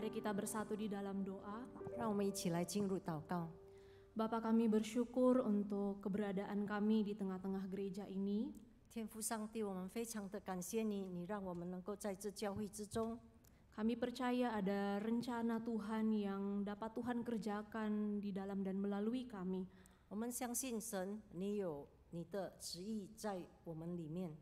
Mari kita bersatu di dalam doa. 让我们一起来进入祷告。 Bapa, kami bersyukur untuk keberadaan kami di tengah-tengah gereja ini. 天父上帝，我们非常的感谢你，你让我们能够在这教会之中。 Kami percaya ada rencana Tuhan yang dapat Tuhan kerjakan di dalam dan melalui kami. 我们相信神，你有你的旨意在我们里面。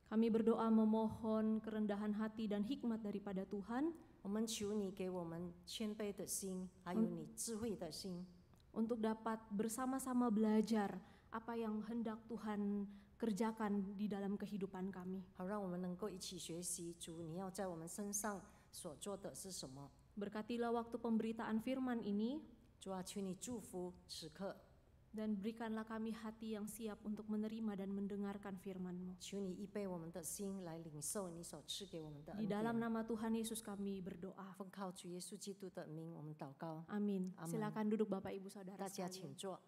Kami berdoa memohon kerendahan hati dan hikmat daripada Tuhan 我们求你给我们谦卑的心，还有你智慧的心， untuk dapat bersama-sama belajar apa yang hendak Tuhan kerjakan di dalam kehidupan kami. 好让我们能够一起学习主你要在我们身上所做的是什么。 Berkatilah waktu pemberitaan firman ini 主啊，求你祝福此刻， dan berikanlah kami hati yang siap untuk menerima dan mendengarkan firman-Mu. 求你预备我们的心来领受你所赐给我们的 Di 恩 dalam 典。 nama Tuhan Yesus kami berdoa. 奉靠主耶稣基督的名，我们祷告。 Amin. Amin. Silakan duduk Bapak Ibu Saudara 大家请 sekalian. 坐。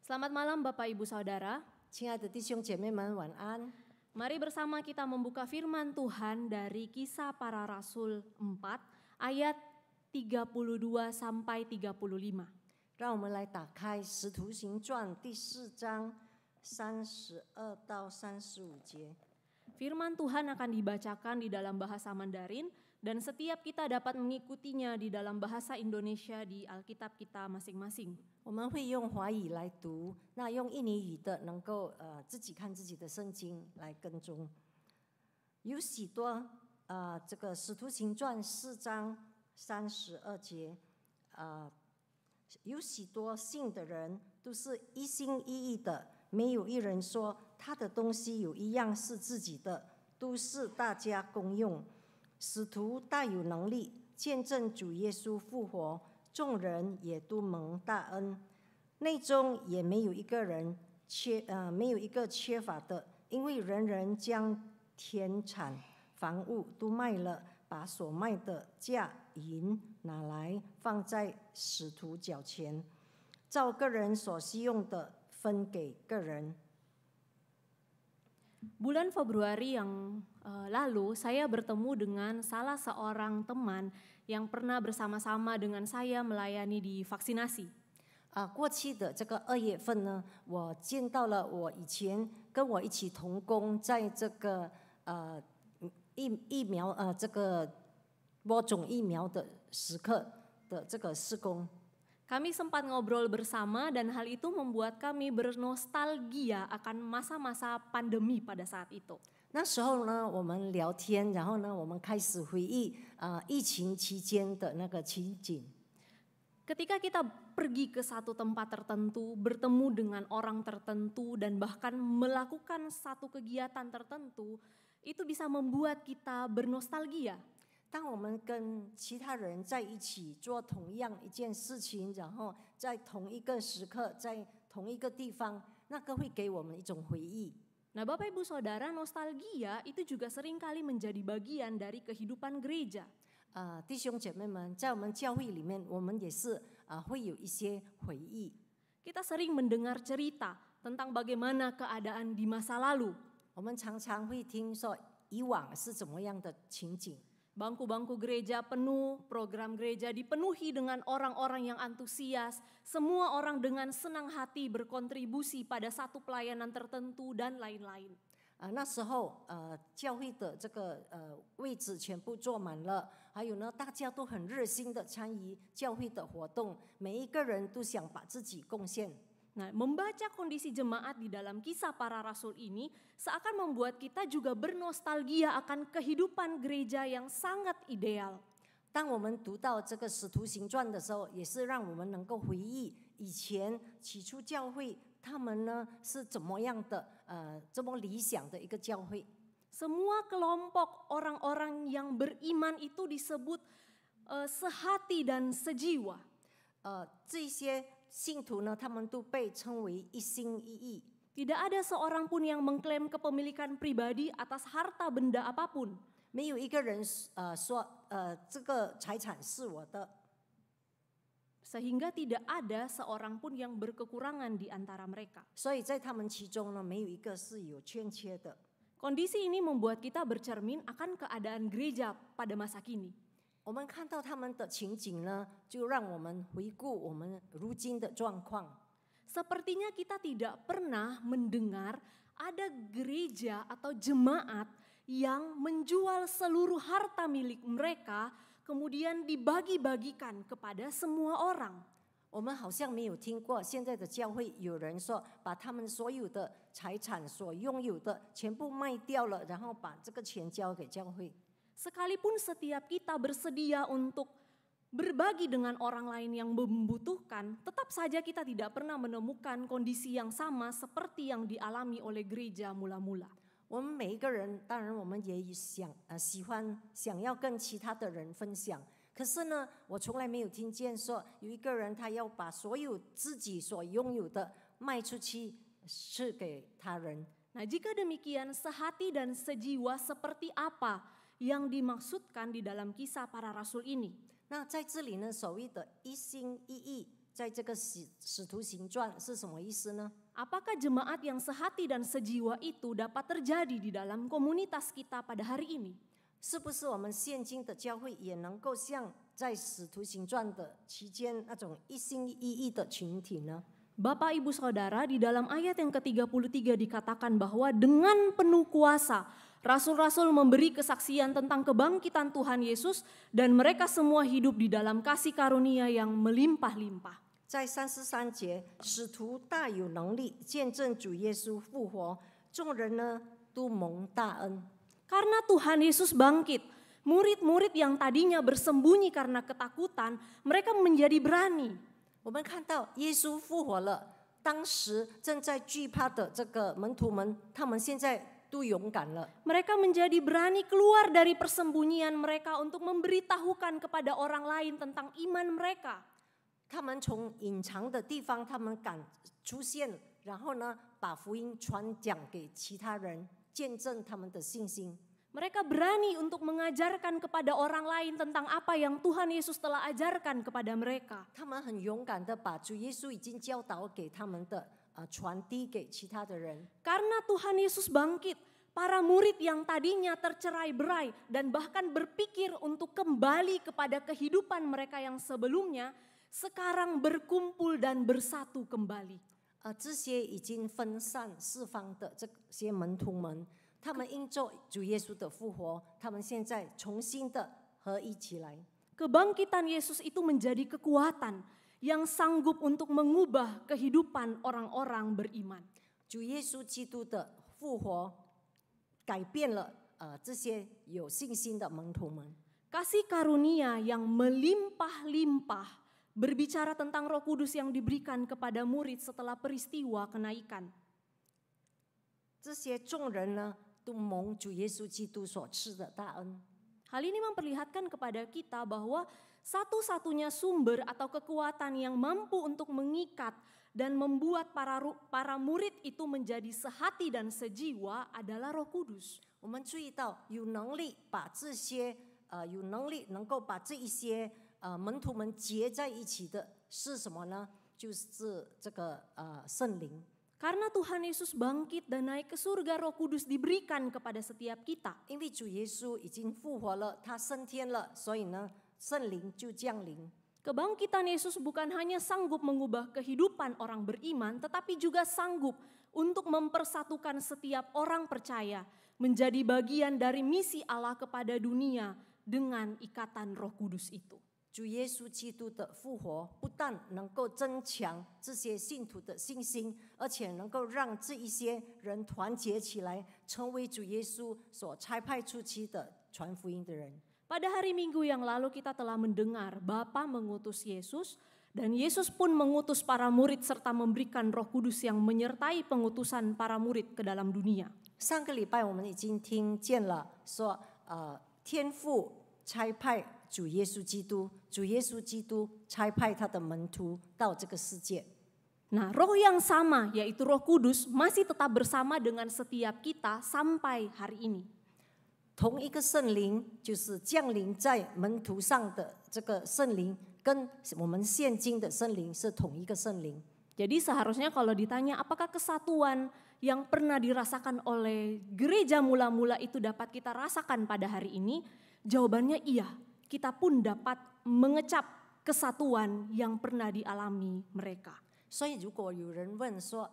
Selamat malam Bapak Ibu Saudara. 亲爱的弟兄姐妹们，晚安。 Mari bersama kita membuka firman Tuhan dari Kisah Para Rasul 4 ayat 32 sampai 35. 让我们来打开《使徒行传》第4章32到35节。 Firman Tuhan akan dibacakan di dalam bahasa Mandarin dan setiap kita dapat mengikutinya di dalam bahasa Indonesia di Alkitab kita masing-masing. 我们会用华语来读，那用印尼语的能够自己看自己的圣经来跟踪。有许多这个《使徒行传》4章32节，有许多信的人都是一心一意的，没有一人说他的东西有一样是自己的，都是大家公用。使徒大有能力，见证主耶稣复活，众人也都蒙大恩，内中也没有一个人没有一个缺乏的，因为人人将田产房屋都卖了，把所卖的价银拿来放在使徒脚前，照个人所需用的分给个人。 Bulan Februari yang lalu saya bertemu dengan salah seorang teman yang pernah bersama-sama dengan saya melayani di vaksinasi. 过去的这个2月份呢，我见到了我以前跟我一起同工，在这个疫苗这个播种疫苗的时刻的这个事工。 Kami sempat ngobrol bersama dan hal itu membuat kami bernostalgia akan masa-masa pandemi pada saat itu. 那时候呢，我们聊天，然后呢，我们开始回忆疫情期间的那个情景。 Ketika kita pergi ke satu tempat tertentu, bertemu dengan orang tertentu dan bahkan melakukan satu kegiatan tertentu, itu bisa membuat kita bernostalgia. 当我们跟其他人在一起做同样一件事情，然后在同一个时刻，在同一个地方，那个会给我们一种回忆。 Nah Bapak Ibu Saudara, nostalgia itu juga seringkali menjadi bagian dari kehidupan gereja. 弟兄姐妹们，在我们教会里面，我们也是会有一些回忆。 Kita sering mendengar cerita tentang bagaimana keadaan di masa lalu. 我们常常会听说以往是怎么样的情景。 Bangku-bangku gereja penuh, program gereja dipenuhi dengan orang-orang yang antusias, semua orang dengan senang hati berkontribusi pada satu pelayanan tertentu dan lain-lain. 那时候教会的这个位置全部坐满了，还有呢，大家都很热心的参与教会的活动，每一个人都想把自己贡献。 Nah, membaca kondisi jemaat di dalam Kisah Para Rasul ini seakan membuat kita juga bernostalgia akan kehidupan gereja yang sangat ideal. 当我们读到这个《使徒行传》的时候，也是让我们能够回忆以前起初教会他们呢是怎么样的这么理想的一个教会。 Semua kelompok orang-orang yang beriman itu disebut sehati dan sejiwa. 这些信徒呢，他们都被称为一心一意。 Tidak ada seorang pun yang mengklaim kepemilikan pribadi atas harta benda apapun. 没有一个人说这个财产是我的。 Sehingga tidak ada seorang pun yang berkekurangan di antara mereka. 所以在他们其中呢，没有一个是有欠缺的。 Kondisi ini membuat kita bercermin akan keadaan gereja pada masa kini. 我们看到他们的情景呢，就让我们回顾我们如今的状况。Sepertinya kita tidak pernah mendengar ada gereja atau jemaat yang menjual seluruh harta milik mereka, kemudian dibagi-bagikan kepada semua orang. 我们好像没有听过现在的教会有人说，把他们所有的财产所拥有的全部卖掉了，然后把这个钱交给教会。 Sekalipun setiap kita bersedia untuk berbagi dengan orang lain yang membutuhkan, tetap saja kita tidak pernah menemukan kondisi yang sama seperti yang dialami oleh gereja mula-mula. 我们每一个人，当然我们也喜欢想要跟其他的人分享，可是呢，我从来没有听见说有一个人他要把所有自己所拥有的卖出去赐给他人。 Nah, jika demikian, sehati dan sejiwa seperti apa yang dimaksudkan di dalam kisah para rasul ini? 那在这里呢，所谓的一心一意，在这个使徒行传是什么意思呢？ Apakah jemaat yang sehati dan sejiwa itu dapat terjadi di dalam komunitas kita pada hari ini? 是不是我们现今的教会也能够像在使徒行传的期间那种一心一意的群体呢？ Bapak Ibu Saudara, di dalam ayat yang ke-33 dikatakan bahwa dengan penuh kuasa rasul-rasul memberi kesaksian tentang kebangkitan Tuhan Yesus dan mereka semua hidup di dalam kasih karunia yang melimpah-limpah. 在33节，使徒大有能力见证主耶稣复活，众人呢都蒙大恩。 Karena Tuhan Yesus bangkit, murid-murid yang tadinya bersembunyi karena ketakutan, mereka menjadi berani. 我们看到耶稣复活了，当时正在惧怕的这个门徒们，他们现在都勇敢了。 Mereka menjadi berani keluar dari persembunyian mereka untuk memberitahukan kepada orang lain tentang iman mereka. 他们从隐藏的地方，他们敢出现，然后呢，把福音传讲给其他人，见证他们的信心。 Mereka berani untuk mengajarkan kepada orang lain tentang apa yang Tuhan Yesus telah ajarkan kepada mereka. 他们很勇敢的把主耶稣已经教导给他们的传递给其他的人。 Karena Tuhan Yesus bangkit, para murid yang tadinya tercerai-berai dan bahkan berpikir untuk kembali kepada kehidupan mereka yang sebelumnya, sekarang berkumpul dan bersatu kembali. 这些已经分散四方的这些门徒们，他们因着主耶稣的复活，他们现在重新的合一起来。 Kebangkitan Yesus itu menjadi kekuatan yang sanggup untuk mengubah kehidupan orang-orang beriman. 主耶稣基督的复活改变了这些有信心的门徒们。 Kasih karunia yang melimpah-limpah berbicara tentang Roh Kudus yang diberikan kepada murid setelah peristiwa kenaikan. 这些众人呢，都蒙主耶稣基督所赐的大恩。 Hal ini memperlihatkan kepada kita bahwa satu-satunya sumber atau kekuatan yang mampu untuk mengikat dan membuat para murid itu menjadi sehati dan sejiwa adalah Roh Kudus. 我们注意到，有能力把这些有能力能够把这一些门徒们结在一起的是什么呢？就是这个圣灵。 Karena Tuhan Yesus bangkit dan naik ke surga, Roh Kudus diberikan kepada setiap kita. 因为主耶稣已经复活了，他升天了，所以呢，圣灵就降临。 Kebangkitan Yesus bukan hanya sanggup mengubah kehidupan orang beriman, tetapi juga sanggup untuk mempersatukan setiap orang percaya menjadi bagian dari misi Allah kepada dunia dengan ikatan Roh Kudus itu. 主耶稣基督的复活不但能够增强这些信徒的信心，而且能够让这一些人团结起来，成为主耶稣所差派出去的传福音的人。 Pada hari Minggu yang lalu kita telah mendengar Bapa mengutus Yesus dan Yesus pun mengutus para murid serta memberikan Roh Kudus yang menyertai pengutusan para murid ke dalam dunia. 上个礼拜我们已经听见了说，天父差派主耶稣基督，主耶稣基督差派他的门徒到这个世界。 Nah, roh yang sama yaitu Roh Kudus masih tetap bersama dengan setiap kita sampai hari ini. 同一个圣灵就是降临在门徒上的这个圣灵，跟我们现今的圣灵是同一个圣灵。 Jadi seharusnya kalau ditanya apakah kesatuan yang pernah dirasakan oleh gereja mula-mula itu dapat kita rasakan pada hari ini, jawabannya iya, kita pun dapat mengecap kesatuan yang pernah dialami mereka. 所以，如果有人问说，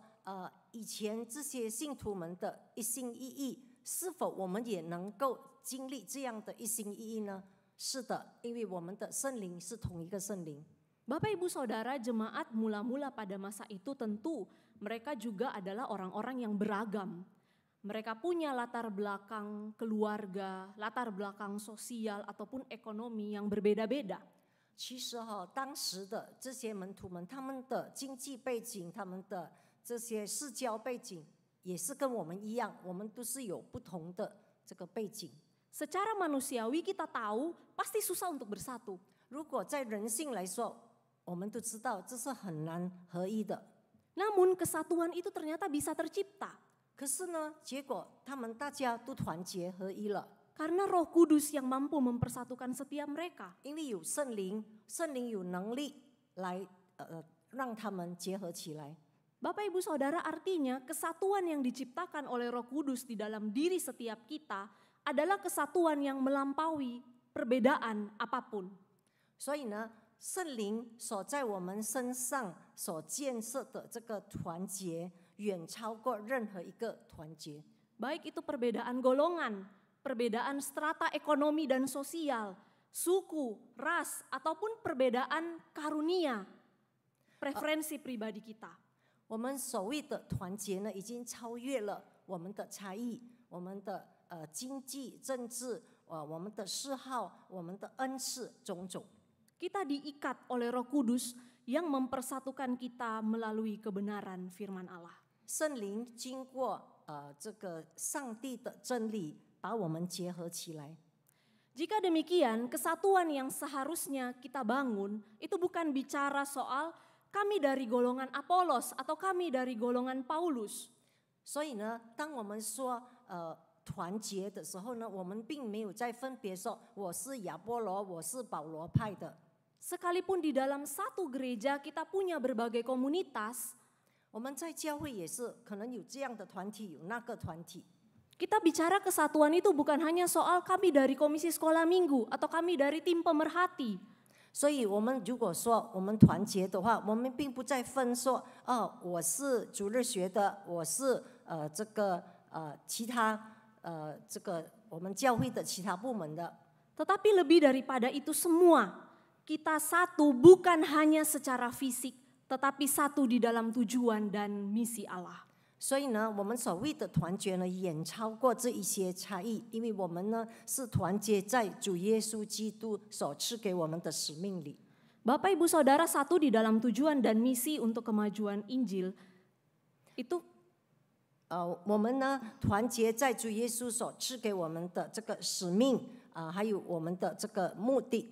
以前这些信徒们的一心一意，是否我们也能够经历这样的一心一意呢？是的，因为我们的圣灵是同一个圣灵。 Bapak Ibu Saudara, jemaat mula-mula pada masa itu tentu mereka juga adalah orang-orang yang beragam. Mereka punya latar belakang keluarga, latar belakang sosial ataupun ekonomi yang berbeda-beda. 其实当时的这些门徒们，他们的经济背景，他们的这些世交背景，也是跟我们一样，我们都是有不同的这个背景。 Secara manusiawi kita tahu pasti susah untuk bersatu. 如果在人性来说，我们都知道这是很难合一的。 Namun kesatuan itu ternyata bisa tercipta. 可是呢，结果他们大家都团结合一了。 Karena Roh Kudus yang mampu mempersatukan setiap mereka. 因为有圣灵，圣灵有能力来让他们结合起来。 Bapak Ibu Saudara, artinya kesatuan yang diciptakan oleh Roh Kudus di dalam diri setiap kita adalah kesatuan yang melampaui perbedaan apapun. 所以呢，圣灵所在我们身上所建设的这个团结，远超过任何一个团结。 Baik itu perbedaan golongan, perbedaan strata ekonomi dan sosial, suku, ras, ataupun perbedaan karunia, preferensi pribadi kita. 我们所谓的团结呢，已经超越了我们的差异，我们的经济、政治，我们的嗜好，我们的恩赐种种。 Kita diikat oleh Roh Kudus yang mempersatukan kita melalui kebenaran firman Allah. 圣灵经过这个上帝的真理，把我们结合起来。 Jika demikian, kesatuan yang seharusnya kita bangun itu bukan bicara soal kami dari golongan Apolos atau kami dari golongan Paulus. 所以呢，当我们说团结的时候呢，我们并没有在分别说我是亚波罗，我是保罗派的。 Sekalipun di dalam satu gereja kita punya berbagai komunitas, 我们在教会也是可能有这样的团体，有那个团体。 kita bicara kesatuan itu bukan hanya soal kami dari komisi sekolah minggu atau kami dari tim pemerhati. 所以，我们如果说我们团结的话，我们并不再分说，我是主日学的，我是这个其他这个我们教会的其他部门的。 Tetapi lebih daripada itu semua, kita satu bukan hanya secara fisik, tetapi satu di dalam tujuan dan misi Allah. 所以呢，我们所谓的团结呢，远超过这一些差异，因为我们呢是团结在主耶稣基督所赐给我们的使命里。 Bapak Ibu Saudara, satu di dalam tujuan dan misi untuk kemajuan Injil itu 我们呢团结在主耶稣所赐给我们的这个使命还有我们的这个目的。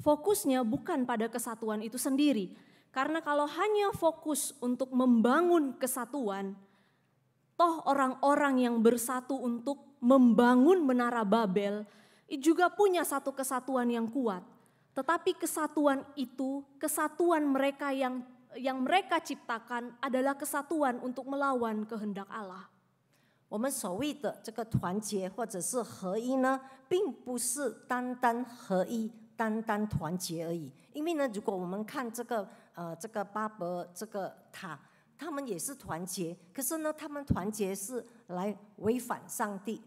fokusnya bukan pada kesatuan itu sendiri. Karena kalau hanya fokus untuk membangun kesatuan, toh orang-orang yang bersatu untuk membangun menara Babel juga punya satu kesatuan yang kuat. Tetapi kesatuan itu, kesatuan mereka yang mereka ciptakan adalah kesatuan untuk melawan kehendak Allah. 我们所谓的这个团结或者是合一呢，并不是单单合一、单单团结而已。因为呢，如果我们看这个巴伯这个塔，他们也是团结，可是呢，他们团结是来违反上帝。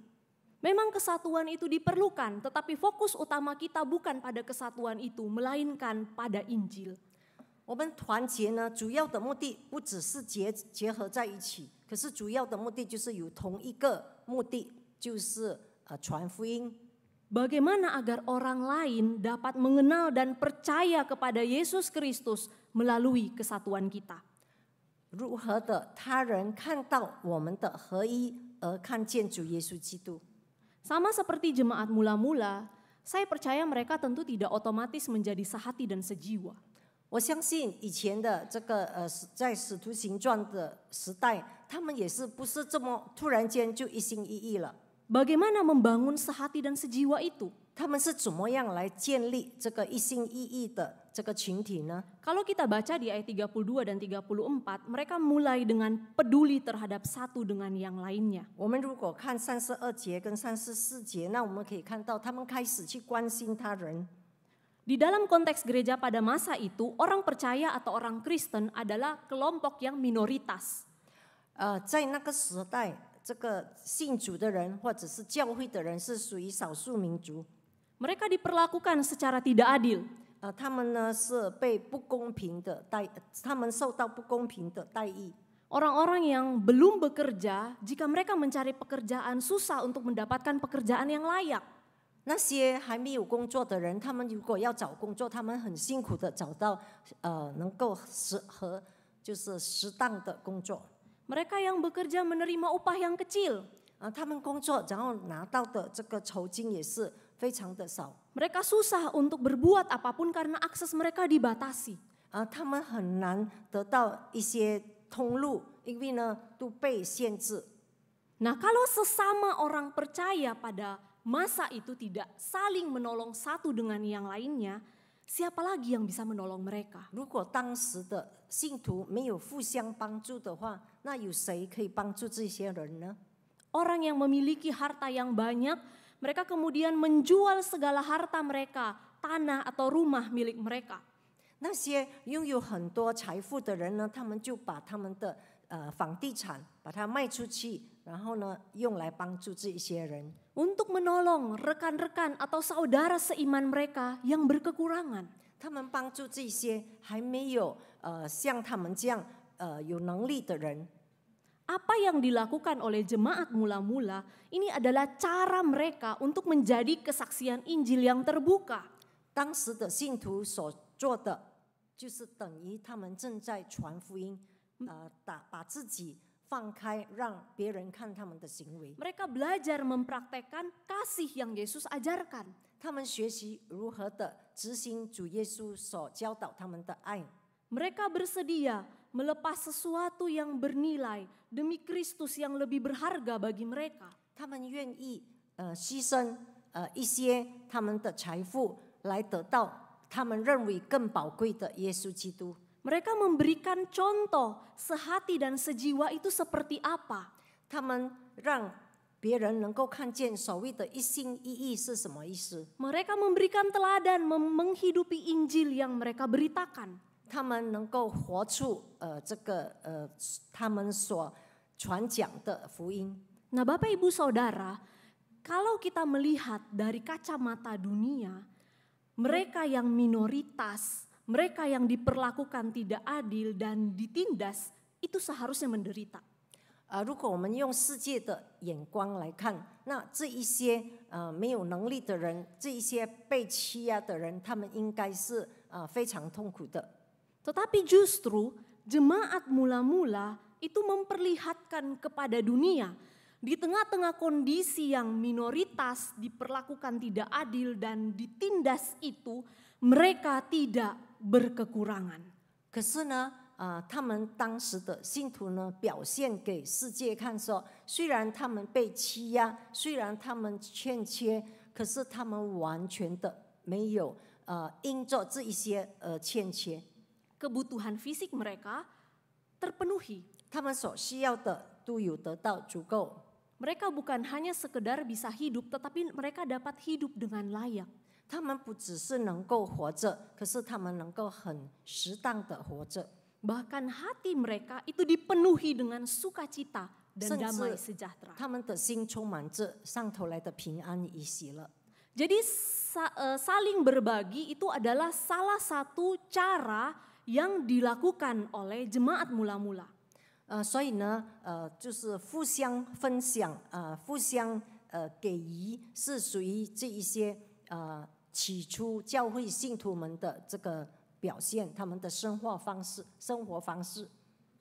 Memang kesatuan itu diperlukan, tetapi fokus utama kita bukan pada kesatuan itu, melainkan pada Injil. 我们团结呢，主要的目的不只是结合在一起，可是主要的目的就是有同一个目的，就是传福音。 Bagaimana agar orang lain dapat mengenal dan percaya kepada Yesus Kristus melalui kesatuan kita? 如何的他人看到我们的合一而看见主耶稣基督？ Sama seperti jemaat mula-mula, saya percaya mereka tentu tidak otomatis menjadi sehati dan sejiwa. 我相信以前的这个在使徒行传的时代，他们也是不是这么突然间就一心一意了。 Bagaimana membangun sehati dan sejiwa itu? 他们是怎么样来建立这个一心一意的这个群体呢？ Kalau kita baca di ayat 32 dan 34, mereka mulai dengan peduli terhadap satu dengan yang lainnya. 我们如果看32节跟34节，那我们可以看到他们开始去关心他人。 Di dalam konteks gereja pada masa itu, orang percaya atau orang Kristen adalah kelompok yang minoritas. 在那个时代，这个信主的人或者是教会的人是属于少数民族。 Mereka diperlakukan secara tidak adil. 他们呢是被不公平的他们受到不公平的待遇。 Orang-orang yang belum bekerja, jika mereka mencari pekerjaan susah untuk mendapatkan pekerjaan yang layak. 那些还没有工作的人，他们如果要找工作，他们很辛苦的找到能够就是适当的工作。 Mereka yang bekerja menerima upah yang kecil. 他们工作然后拿到的这个酬金也是非常的少。 Mereka susah untuk berbuat apapun karena akses mereka dibatasi. 他们很难得到一些通路，因为呢都被限制。 Nah, kalau sesama orang percaya pada masa itu tidak saling menolong satu dengan yang lainnya, siapa lagi yang bisa menolong mereka? 如果当时的信徒没有互相帮助的话，那有谁可以帮助这些人呢？ Orang yang memiliki harta yang banyak, mereka kemudian menjual segala harta mereka, tanah atau rumah milik mereka. 那些拥有很多财富的人呢，他们就把他们的房地产把它卖出去，然后呢用来帮助这些人， Untuk menolong rekan-rekan atau saudara seiman mereka yang berkekurangan. 他们帮助这些还没有像他们这样有能力的人。 Apa yang dilakukan oleh jemaat mula-mula ini adalah cara mereka untuk menjadi kesaksian Injil yang terbuka. 当时的信徒所做的，就是等于他们正在传福音，把自己放开，让别人看他们的行为。 Mereka belajar mempraktekkan kasih yang Yesus ajarkan. 他们学习如何的执行主耶稣所教导他们的爱。 Mereka bersedia melepas sesuatu yang bernilai demi Kristus yang lebih berharga bagi mereka. 他们愿意牺牲一些他们的财富，来得到他们认为更宝贵的耶稣基督。 Mereka memberikan contoh sehati dan sejiwa itu seperti apa. 他们让别人能够看见所谓的一心一意是什么意思。 Mereka memberikan teladan menghidupi Injil yang mereka beritakan. 他们能够活出这个他们所传讲的福音。 Nah, Bapak Ibu Saudara, kalau kita melihat dari kacamata dunia, mereka yang minoritas, mereka yang diperlakukan tidak adil dan ditindas, itu seharusnya menderita. 如果我们用世界的眼光来看，那这一些没有能力的人，这一些被欺压的人，他们应该是非常痛苦的。 Tetapi justru jemaat mula-mula itu memperlihatkan kepada dunia di tengah-tengah kondisi yang minoritas diperlakukan tidak adil dan ditindas itu, mereka tidak berkekurangan. 可是呢，他们当时的信徒呢，表现给世界看说，虽然他们被欺压，虽然他们欠缺，可是他们完全的没有因着这一些欠缺。 Kebutuhan fisik mereka terpenuhi. 他们所需要的都有得到足够。 Mereka bukan hanya sekedar bisa hidup, tetapi mereka dapat hidup dengan layak. 他们不只是能够活着，可是他们能够很适当的活着。 Bahkan hati mereka itu dipenuhi dengan sukacita dan 甚 damai 至 sejahtera. 他们的心充满着上头来的平安与喜乐。 Jadi saling berbagi itu adalah salah satu cara yang dilakukan oleh jemaat mula-mula. 所以呢，就是互相分享，互相给予，是属于这一些起初教会信徒们的这个表现，他们的生活方式。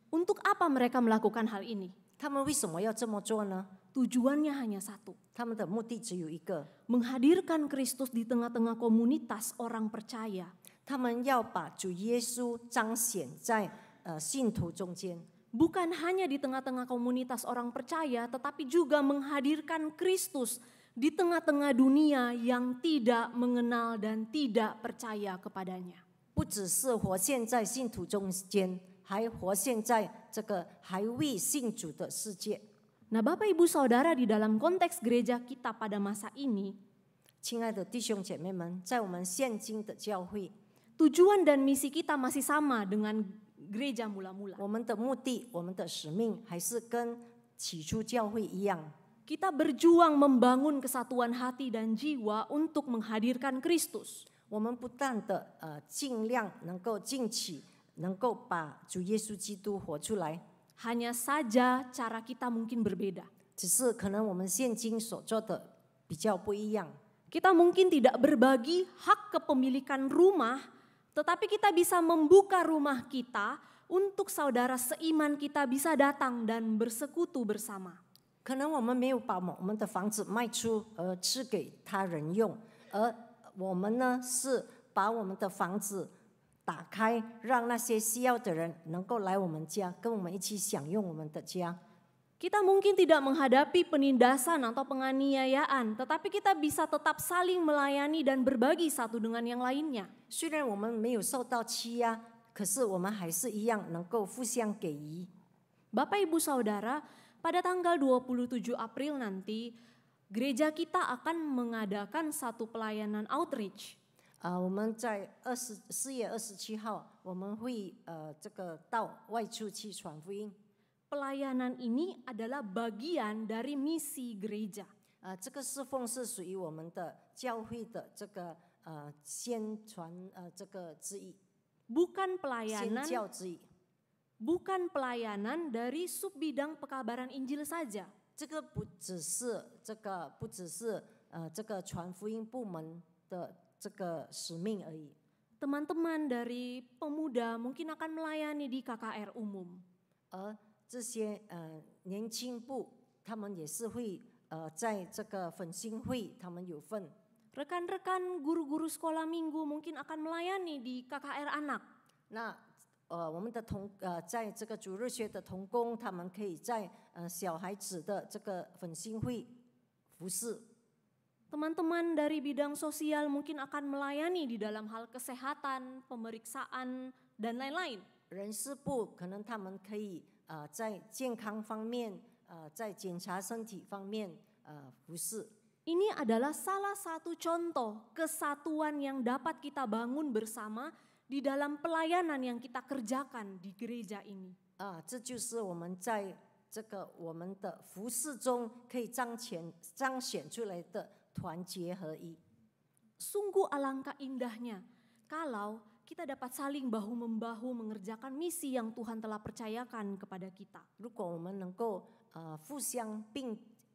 Untuk apa mereka melakukan hal ini? 他们为什么要这么做呢？ Tujuannya hanya satu, 他们的目的只有一个， menghadirkan Kristus di tengah-tengah komunitas orang percaya. 他们要把主耶稣彰显在信徒中间。 Bukan hanya di tengah-tengah komunitas orang percaya, tetapi juga menghadirkan Kristus di tengah-tengah dunia yang tidak mengenal dan tidak percaya kepadanya. 不只是活现在信徒中间，还活现在这个还未信主的世界。 Nah, Bapak Ibu Saudara, di dalam konteks gereja kita pada masa ini, 亲爱的弟兄姐妹们，在我们现今的教会， tujuan dan misi kita masih sama dengan gereja mula-mula. 我们的目的、我们的使命还是跟起初教会一样。 Kita berjuang membangun kesatuan hati dan jiwa untuk menghadirkan Kristus. 我们不断的尽量能够尽起，能够把主耶稣基督活出来。 Hanya saja cara kita mungkin berbeda. 只是可能我们现今所做的比较不一样。 Kita mungkin tidak berbagi hak kepemilikan rumah, tetapi kita bisa membuka rumah kita untuk saudara seiman kita bisa datang dan bersekutu bersama. 可能我们没有把我们的房子卖出而赐给他人用，而我们呢是把我们的房子打开，让那些需要的人能够来我们家，跟我们一起享用我们的家。 Kita mungkin tidak menghadapi penindasan atau penganiayaan, tetapi kita bisa tetap saling melayani dan berbagi satu dengan yang lainnya. 虽然我们没有受到欺压，可是我们还是一样能够互相给予。 Bapak Ibu Saudara, pada tanggal 27 April nanti, gereja kita akan mengadakan satu pelayanan outreach. 我们在4月27号，我们会这个到外处去传福音。 Pelayanan ini adalah bagian dari misi gereja. 这个侍奉是属于我们的教会的这个宣传这个之一， Bukan 宣 pelayanan 教之一。 bukan pelayanan dari sub bidang pekabaran Injil saja. 这个不只是这个传福音部门的这个使命而已。 Teman-teman dari pemuda mungkin akan melayani di KKR umum. 而这些年轻部，他们也是会在这个粉星会，他们有份。 Rekan-rekan guru-guru sekolah minggu mungkin akan melayani di KKR anak. 那我们的在这个主日学的同工，他们可以在小孩子的这个粉星会服侍。 Teman-teman dari bidang sosial mungkin akan melayani di dalam hal kesehatan, pemeriksaan, dan lain-lain. 人事部可能他们可以在健康方面，在检查身体方面服侍。 Ini adalah salah satu contoh kesatuan yang dapat kita bangun bersama di dalam pelayanan yang kita kerjakan di gereja ini. 这就是我们在这个我们的服侍中可以彰显出来的团结合一。 Sungguh alangkah indahnya kalau kita dapat saling bahu-membahu mengerjakan misi yang Tuhan telah percayakan kepada kita. 如果我们能够互相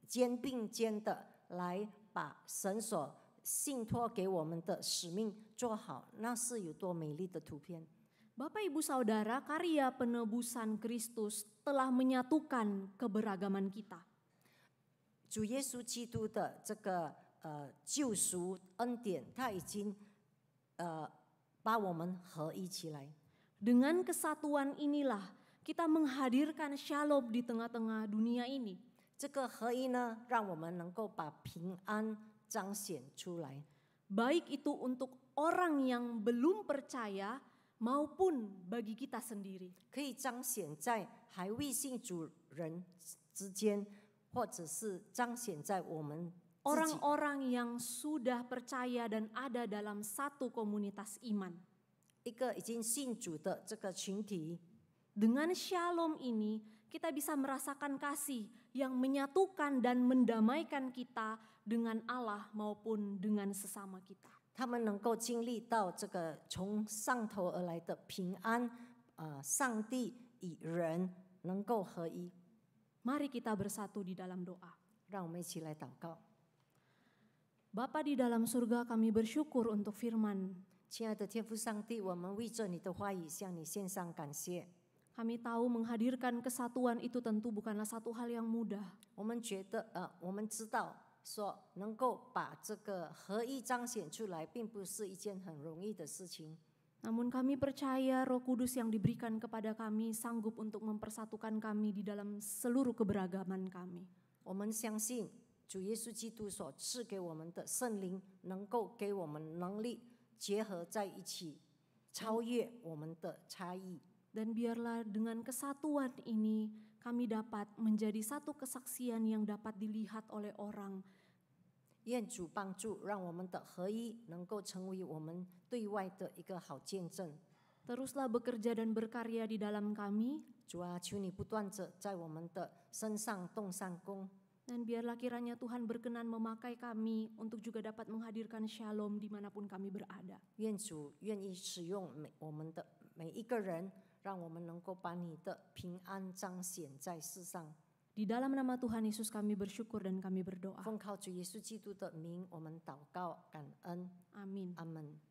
肩并肩的来把神所信托给我们的使命做好，那是有多美丽的图片。 Bapak Ibu Saudara, karya penebusan Kristus telah menyatukan keberagaman kita. 主耶稣基督的这个救赎恩典，他已经把我们合一起来。 Dengan kesatuan inilah kita menghadirkan shalom di tengah-tengah dunia ini. 这个合一呢，让我们能够把平安彰显出来。 Baik itu untuk orang yang belum percaya maupun bagi kita sendiri. 可以彰显在还未信主人之间，或者是彰显在我们自己。 Orang-orang yang sudah percaya dan ada dalam satu komunitas iman. 一个已经信主的这个群体， Dengan shalom ini kita bisa merasakan kasih yang menyatukan dan mendamaikan kita dengan Allah maupun dengan sesama kita. 他们能够经历到这个从上头而来的平安，上帝与人能够合一。 Mari kita bersatu di dalam doa. 让我们一起来祷告。 Bapa di dalam surga, kami bersyukur untuk firman. 亲爱的天父上帝，我们为着你的话语向你献上感谢。 Kami tahu menghadirkan kesatuan itu tentu bukanlah satu hal yang mudah. 我们知道说能够把这个合一彰显出来，并不是一件很容易的事情。 Namun kami percaya Roh Kudus yang diberikan kepada kami sanggup untuk mempersatukan kami di dalam seluruh keberagaman kami. 我们相信主耶稣基督所赐给我们的圣灵，能够给我们能力结合在一起，超越我们的差异。 Dan biarlah dengan kesatuan ini kami dapat menjadi satu kesaksian yang dapat dilihat oleh orang. 愿主帮助，让我们的合一能够成为我们对外的一个好见证。 Teruslah bekerja dan berkarya di dalam kami, 主啊，求你不断着在我们的身上动善功， dan biarlah kiranya Tuhan berkenan memakai kami untuk juga dapat menghadirkan shalom dimanapun kami berada. 愿主愿意使用我们的每一个人，让我们能够把你的平安彰显在世上。 Di dalam nama Tuhan Yesus kami bersyukur dan kami berdoa. 奉靠主耶稣基督的名，我们祷告，感恩， Amin. 阿门。